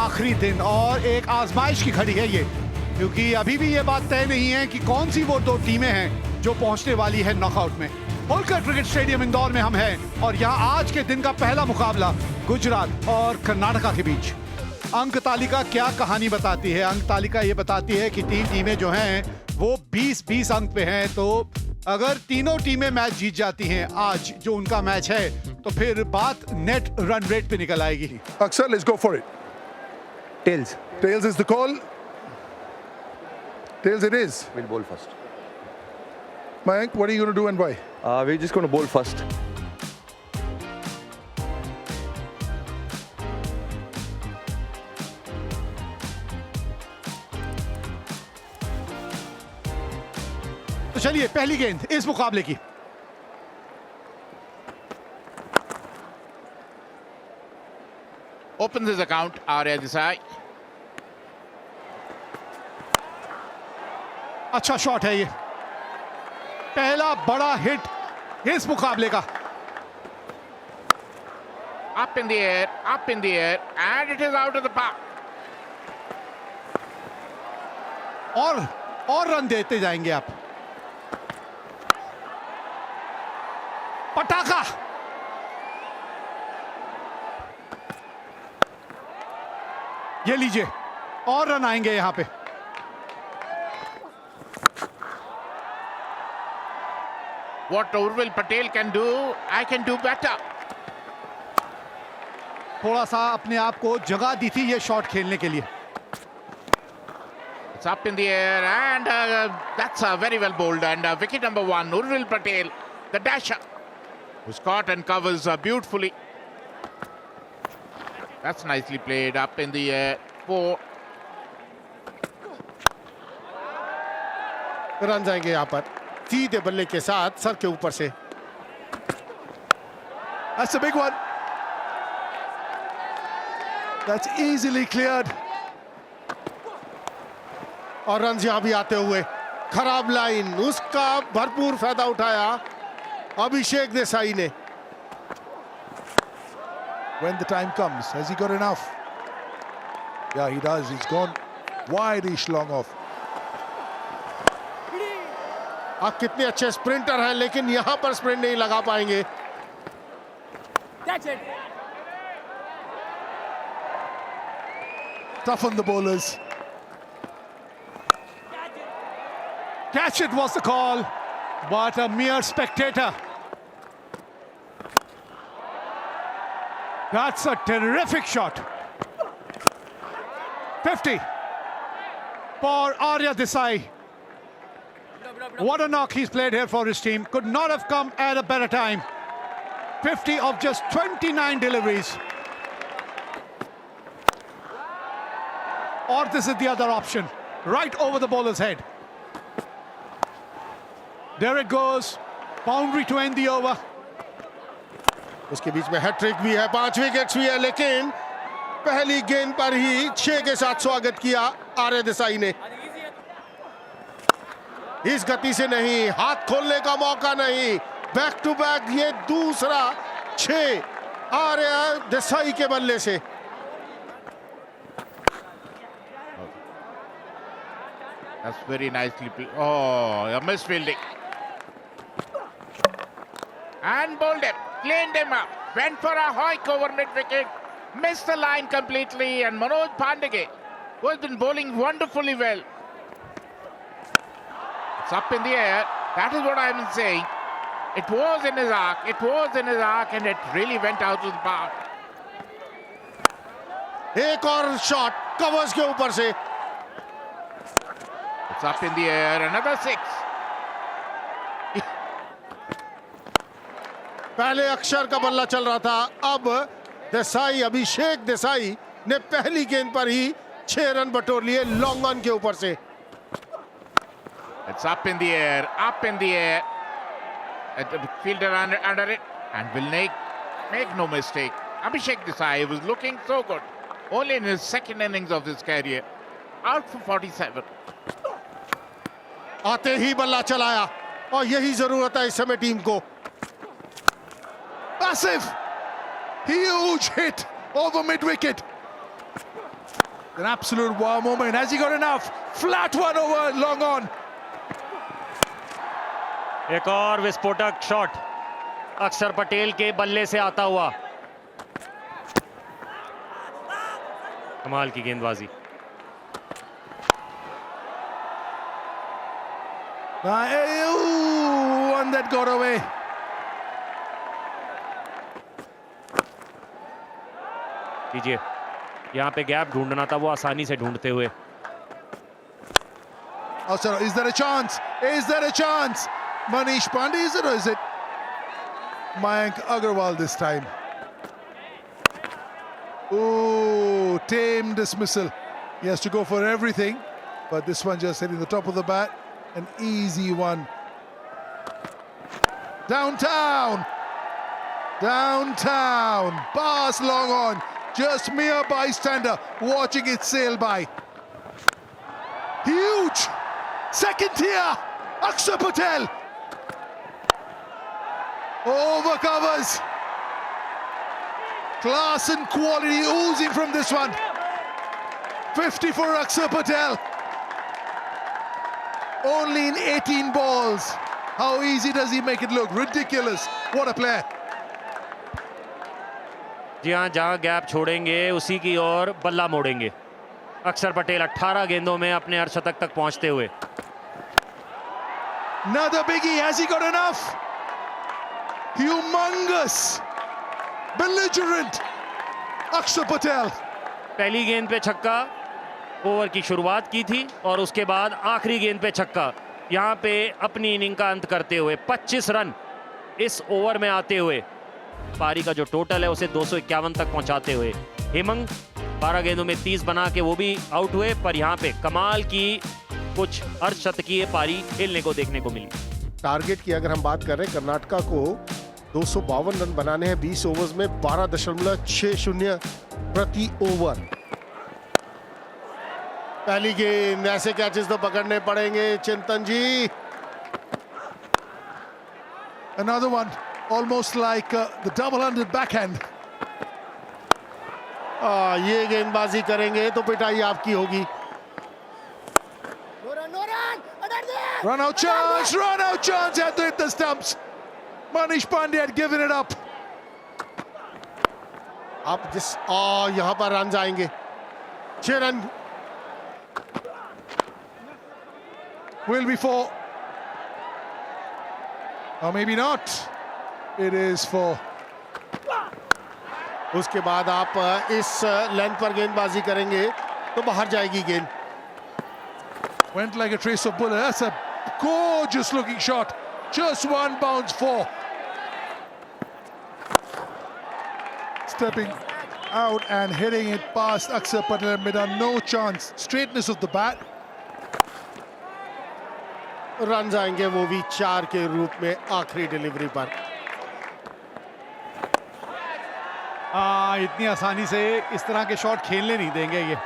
आखिरी दिन और एक आजमाइश की घड़ी है ये, क्योंकि अभी भी ये बात तय नहीं है कि कौन सी वो दो टीमें हैं जो पहुंचने वाली है नॉकआउट में। होलकर क्रिकेट स्टेडियम इंदौर में हम हैं और यहाँ आज के दिन का पहला मुकाबला गुजरात और कर्नाटका के बीच। अंक तालिका क्या कहानी बताती है? अंक तालिका ये बताती है कि तीन टीमें जो हैं वो 20-20 अंक पे हैं, तो अगर तीनों टीमें मैच जीत जाती हैं आज जो उनका मैच है, तो फिर बात नेट रन रेट पे निकल आएगी। Aksar, let's go for it. Tails. Tails is the call. Tails it is. We'll bowl first. Mayank, what are you going to do and why? We're just going to bowl first. तो चलिए पहली गेंद इस मुकाबले की। Opens his account, Arya Desai. अच्छा shot है ये, पहला बड़ा हिट इस मुकाबले का। Up in the air, and it is out of the park. और रन देते जाएंगे आप। पटाखा, ये लीजिए, और रन आएंगे यहां पे। What Urvil Patel can do, I can do better. थोड़ा सा अपने आप को जगह दी थी ये शॉट खेलने के लिए। It's up in the air, and that's very well bowled. And wicket number 1, Urvil Patel, the dasher, who's caught and covers beautifully. That's nicely played. Up in the air, 4. Run जाएंगे यहाँ पर सीधे बल्ले के साथ सर के ऊपर से। That's a big one. That's easily cleared. और रन यहाँ भी आते हुए, खराब लाइन, उसका भरपूर फायदा उठाया अभिषेक देसाई ने। When the time comes, has he got enough? Yeah, he does. He's gone wide-ish long off. आप कितने अच्छे स्प्रिंटर हैं, लेकिन यहां पर स्प्रिंट नहीं लगा पाएंगे। Tough on the bowlers. Catch it was the call, but a mere spectator. That's a terrific shot. 50 for Arya Desai. What a knock he's played here for his team. Could not have come at a better time. 50 of just 29 deliveries. Or this is the other option, right over the bowler's head. There it goes, boundary to end the over. उसके बीच में hat trick भी है, 5 wickets भी है, लेकिन पहली गेंद पर ही 6 के साथ स्वागत किया आर्य देसाई ने। इस गति से नहीं, हाथ खोलने का मौका नहीं, बैक टू बैक ये दूसरा 6 आर्य देसाई के बल्ले से। That's very nicely played. Oh, a misfielding. And bowled him, cleaned him up, went for a hoik over mid-wicket, missed the line completely, and Manoj Pandey, who has been bowling wonderfully well. It's up in the air. That is what I've been saying. It was in his arc, and it really went out of the park. एक और shot covers के ऊपर से। It's up in the air, another 6. पहले अक्षर का बल्ला चल रहा था, अब देसाई, अभिषेक देसाई ने पहली गेंद पर ही 6 रन बटोर लिए लॉन्ग ऑन के ऊपर से। It's up in the air, At the fielder under it, and will make no mistake. Abhishek Desai was looking so good, only in his second innings of his career, out for 47. आते ही बल्ला चलाया, और यही जरूरत है इस समय team को। Massive! Huge hit over mid-wicket. An absolute wow moment. Has he got enough? Flat one over, long on. एक और विस्फोटक शॉट अक्षर पटेल के बल्ले से आता हुआ। कमाल की गेंदबाजी। One that got away. लीजिए, यहाँ पे गैप ढूंढना था, वो आसानी से ढूंढते हुए। Oh, sorry. Is there a chance? Is there a chance? Manish Pandey, is it, or is it Mayank Agarwal this time? Oh, tame dismissal. He has to go for everything, but this one just hitting the top of the bat. An easy one. Downtown. Downtown. Pass long on. Just mere bystander watching it sail by. Huge. Second tier. Akshar Patel. Over covers. Class and quality oozing from this one. 50 for Akshar Patel. Only in 18 balls. How easy does he make it look? Ridiculous. What a player. जी हाँ, जहाँ gap छोड़ेंगे उसी की ओर बल्ला मोड़ेंगे। अक्षर पटेल 18 गेंदों में अपने अर्धशतक तक पहुंचते हुए। Another biggie. Has he got enough? Humongous. Belligerent. Akshar Patel. पहली गेंद पे छक्का ओवर की शुरुआत की थी और उसके बाद आखिरी गेंद पे छक्का। यहाँ पे अपनी इनिंग का अंत करते हुए 25 रन इस ओवर में आते हुए पारी का जो टोटल है उसे 251 तक पहुंचाते हुए हेमंग 12 गेंदों में 30 बना के वो भी आउट हुए, पर यहाँ पे कमाल की कुछ अर्धशतकीय पारी खेलने को देखने को मिली। टारगेट की अगर हम बात कर रहे हैं, कर्नाटका को 252 रन बनाने हैं 20 ओवर्स में 12.60 प्रति ओवर। पहली गेंद, ऐसे कैचेस तो पकड़ने पड़ेंगे चिंतन जी। Another one. Almost like the double-handed backhand. ये गेंदबाजी करेंगे तो पिटाई आपकी होगी। Run out chance, run out chance. Had to hit the stumps. Manish Pandey had given it up. आप जिस यहाँ पर रन आएंगे 6 run. Will be 4. Or maybe not. It is 4. उसके बाद आप इस लेंथ पर गेंदबाजी करेंगे तो बाहर जाएगी गेंद। Went like a trace of bullet. That's a gorgeous looking shot. Just one bounce 4. Stepping out and hitting it past Akshar Patel made a no chance. Straightness of the bat. Run आएंगे वो भी 4 के रूप में आखिरी delivery पर। इतनी आसानी से इस तरह के शॉट खेलने नहीं देंगे ये।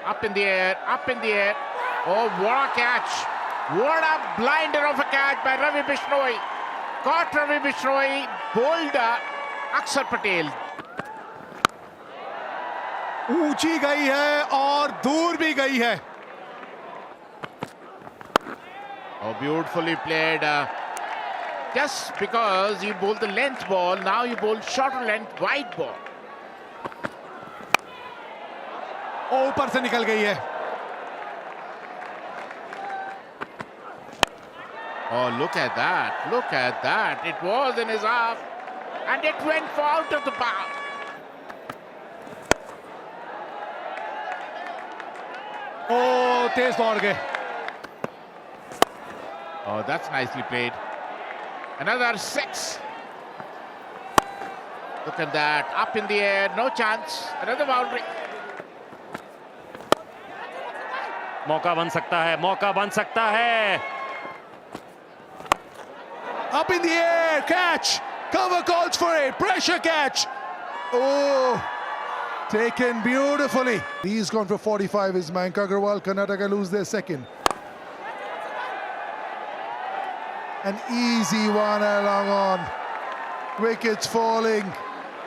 Up in the air, up in the air. Oh, what a catch. What a blinder of a catch by Ravi Bishnoi. Caught Ravi Bishnoi, bowled Akshar Patel. ऊंची गई है और दूर भी गई है। Oh, beautifully played. Just because you bowled the length ball, now you bowl shorter length wide ball. ऊपर से निकल गई है। Oh, look at that. Look at that. It was in his arm and it went out of the park. ओ तेज दौड़ गए। Oh, that's nicely played. Another 6. Look at that. Up in the air. No chance. Another boundary. मौका बन सकता है, मौका बन सकता है। Up in the air, catch. Cover calls for it. Pressure catch. Oh, taken beautifully. He's gone for 45. Is Mayank Agarwal. Karnataka lose their second. An easy one along on. Wickets falling.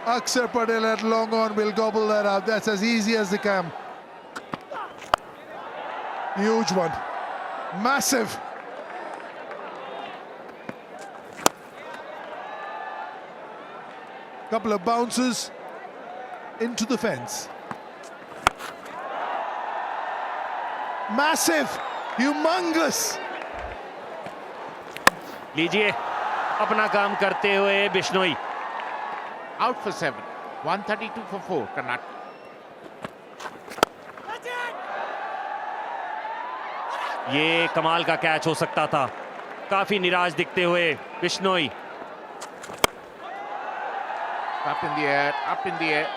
Akshar Patel at long on will gobble that up. That's as easy as they can. Huge one. Massive. Couple of bounces into the fence. Massive. Humongous. लीजिए अपना काम करते हुए Bishnoi. Out for 7. 132 for 4. Karnataka. ये कमाल का catch हो सकता था. काफी निराश दिखते हुए Bishnoi. Up in the air, up in the air.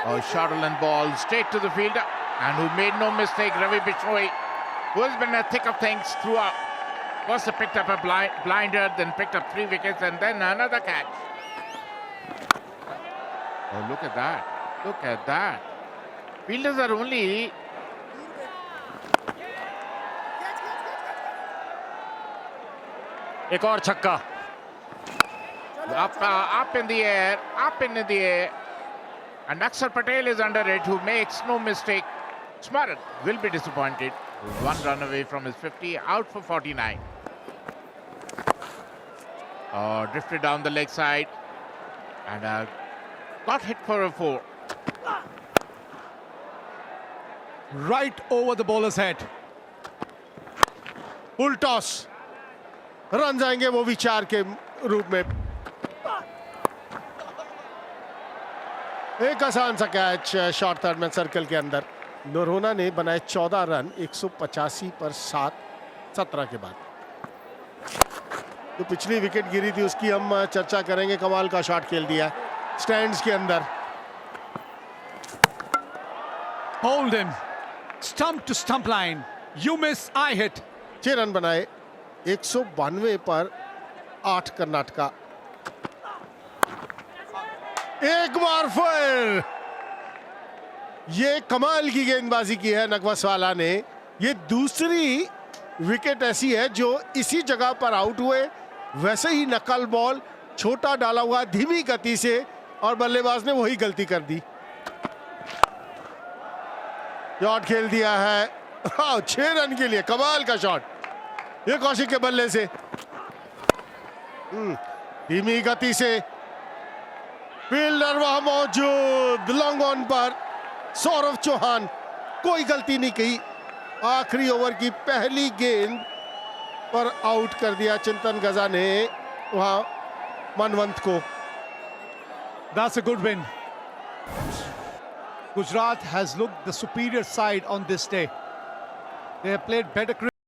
Oh, shuttle and ball straight to the fielder, and who made no mistake, Ravi Bishnoi, who has been in the thick of things throughout. First he picked up a blinder, then picked up 3 wickets, and then another catch. Oh, look at that. Look at that. Fielders are only... एक और छक्का. Up in the air, up in the air. And Akshar Patel is under it, who makes no mistake. Smaran will be disappointed. 1 run away from his 50, out for 49. Drifted down the leg side and got hit for a 4. Right over the bowler's head. Full toss. Run जाएंगे वो भी 4 के रूप में. एक आसान सा catch short third में सर्कल के अंदर. नोरोना ने बनाए 14 रन 185 पर 7 17 के बाद. तो पिछली विकेट गिरी थी उसकी हम चर्चा करेंगे. कमाल का शॉट खेल दिया स्टैंड्स के अंदर. Hold him. Stump to stump line. You miss, I hit. 6 run बनाए 192 पर 8 कर्नाटका. एक बार फिर ये कमाल की गेंदबाजी की है नकवसवाला ने. ये दूसरी विकेट ऐसी है जो इसी जगह पर आउट हुए. वैसे ही नकल बॉल छोटा डाला हुआ धीमी गति से और बल्लेबाज ने वही गलती कर दी. शॉट खेल दिया है 6 रन के लिए. कमाल का शॉट ये कौशिक के बल्ले से. धीमी गति से फील्डर वहां मौजूद. लॉन्ग ऑन पर सौरव चौहान. कोई गलती नहीं की. आखिरी ओवर की पहली गेंद पर आउट कर दिया चिंतन गजा ने वहां मनवंत को. That's a good win. Gujarat has looked the superior side on this day. They have played better cricket.